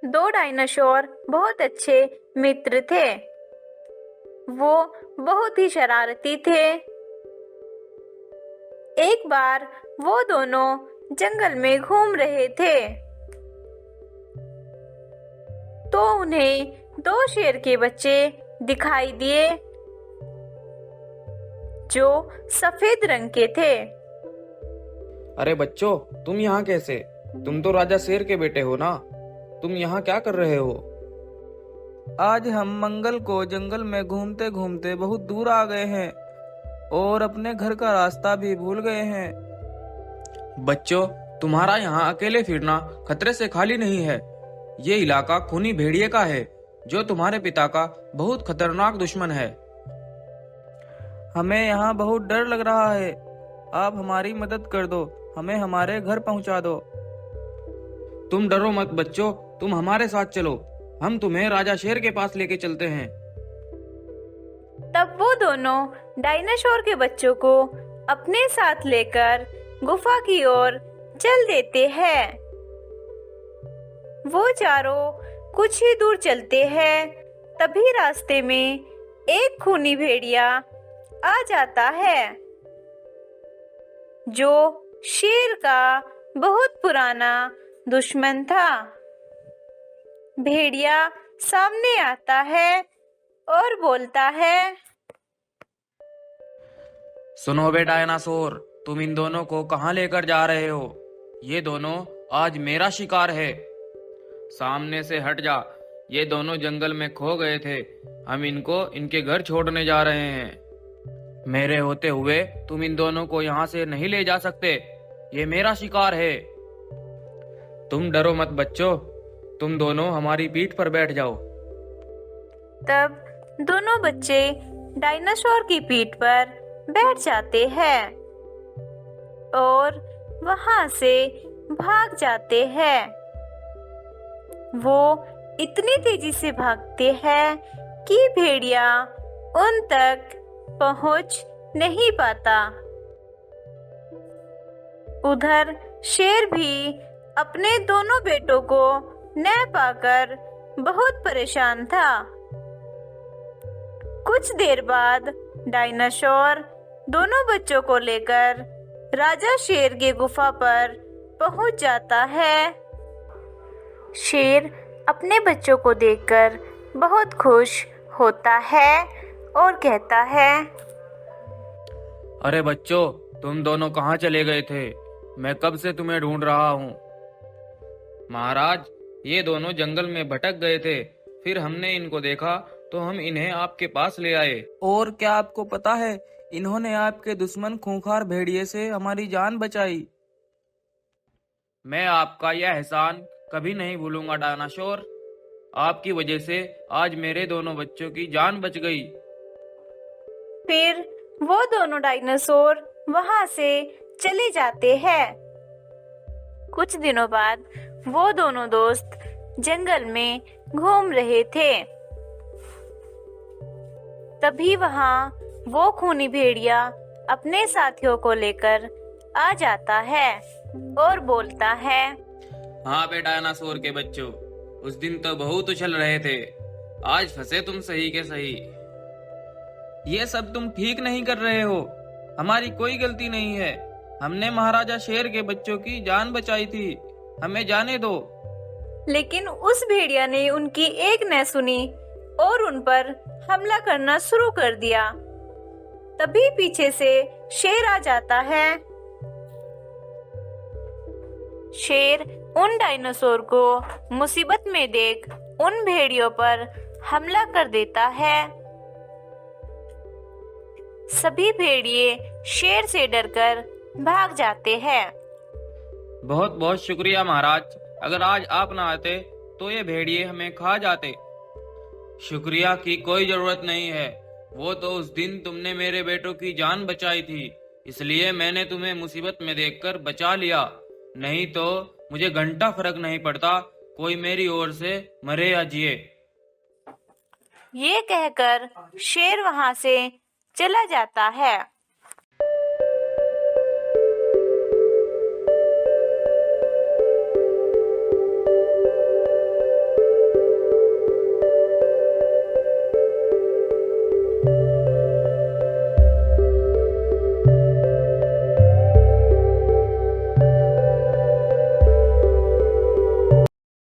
दो डायनासोर बहुत अच्छे मित्र थे। वो बहुत ही शरारती थे। एक बार वो दोनों जंगल में घूम रहे थे तो उन्हें दो शेर के बच्चे दिखाई दिए जो सफेद रंग के थे। अरे बच्चों, तुम यहाँ कैसे? तुम तो राजा शेर के बेटे हो ना। तुम यहाँ क्या कर रहे हो? आज हम मंगल को जंगल में घूमते घूमते बहुत दूर आ गए हैं और अपने घर का रास्ता भी भूल गए हैं। बच्चों, तुम्हारा यहाँ अकेले फिरना खतरे से खाली नहीं है। ये इलाका खूनी भेड़िए का है जो तुम्हारे पिता का बहुत खतरनाक दुश्मन है। हमें यहाँ बहुत डर लग रहा है। आप हमारी मदद कर दो, हमें हमारे घर पहुँचा दो। तुम डरो मत बच्चों, तुम हमारे साथ चलो। हम तुम्हें राजा शेर के पास लेके चलते हैं। तब वो दोनों डायनासोर के बच्चों को अपने साथ लेकर गुफा की ओर चल देते हैं। वो चारों कुछ ही दूर चलते हैं, तभी रास्ते में एक खूनी भेड़िया आ जाता है जो शेर का बहुत पुराना दुश्मन था। भेड़िया सामने आता है और बोलता है, सुनो बे डायनासोर, तुम इन दोनों को कहाँ लेकर जा रहे हो? ये दोनों आज मेरा शिकार है। सामने से हट जा। ये दोनों जंगल में खो गए थे। हम इनको इनके घर छोड़ने जा रहे हैं। मेरे होते हुए तुम इन दोनों को यहाँ से नहीं ले जा सकते। ये मेरा शिकार है। तुम डरो मत बच्चों, तुम दोनों हमारी पीठ पर बैठ जाओ। तब दोनों बच्चे डायनासोर की पीठ पर बैठ जाते हैं और वहां से भाग जाते हैं। वो इतनी तेजी से भागते हैं कि भेड़िया उन तक पहुंच नहीं पाता। उधर शेर भी अपने दोनों बेटों को न पाकर बहुत परेशान था। कुछ देर बाद डायनासोर दोनों बच्चों को लेकर राजा शेर की गुफा पर पहुंच जाता है। शेर अपने बच्चों को देखकर बहुत खुश होता है और कहता है, अरे बच्चों, तुम दोनों कहाँ चले गए थे? मैं कब से तुम्हें ढूंढ रहा हूँ। महाराज, ये दोनों जंगल में भटक गए थे। फिर हमने इनको देखा तो हम इन्हें आपके पास ले आए। और क्या आपको पता है, इन्होंने आपके दुश्मन खूंखार भेड़िए से हमारी जान बचाई। मैं आपका यह एहसान कभी नहीं भूलूंगा डायनासोर। आपकी वजह से आज मेरे दोनों बच्चों की जान बच गई। फिर वो दोनों डायनासोर वहां से चले जाते हैं। कुछ दिनों बाद वो दोनों दोस्त जंगल में घूम रहे थे। तभी वहां वो खूनी भेड़िया अपने साथियों को लेकर आ जाता है और बोलता है, हाँ बे डायनासोर के बच्चों, उस दिन तो बहुत उछल रहे थे। आज फंसे तुम सही के सही। ये सब तुम ठीक नहीं कर रहे हो। हमारी कोई गलती नहीं है। हमने महाराजा शेर के बच्चों की जान बचाई थी। हमें जाने दो। लेकिन उस भेड़िया ने उनकी एक न सुनी और उन पर हमला करना शुरू कर दिया। तभी पीछे से शेर आ जाता है। शेर उन डायनासोर को मुसीबत में देख उन भेड़ियों पर हमला कर देता है। सभी भेड़िए शेर से डरकर भाग जाते हैं। बहुत बहुत शुक्रिया महाराज। अगर आज आप ना आते तो ये भेड़िए हमें खा जाते। शुक्रिया की कोई जरूरत नहीं है। वो तो उस दिन तुमने मेरे बेटों की जान बचाई थी, इसलिए मैंने तुम्हें मुसीबत में देखकर बचा लिया। नहीं तो मुझे घंटा फर्क नहीं पड़ता कोई मेरी ओर से मरे या जिए। ये कहकर शेर वहां से चला जाता है।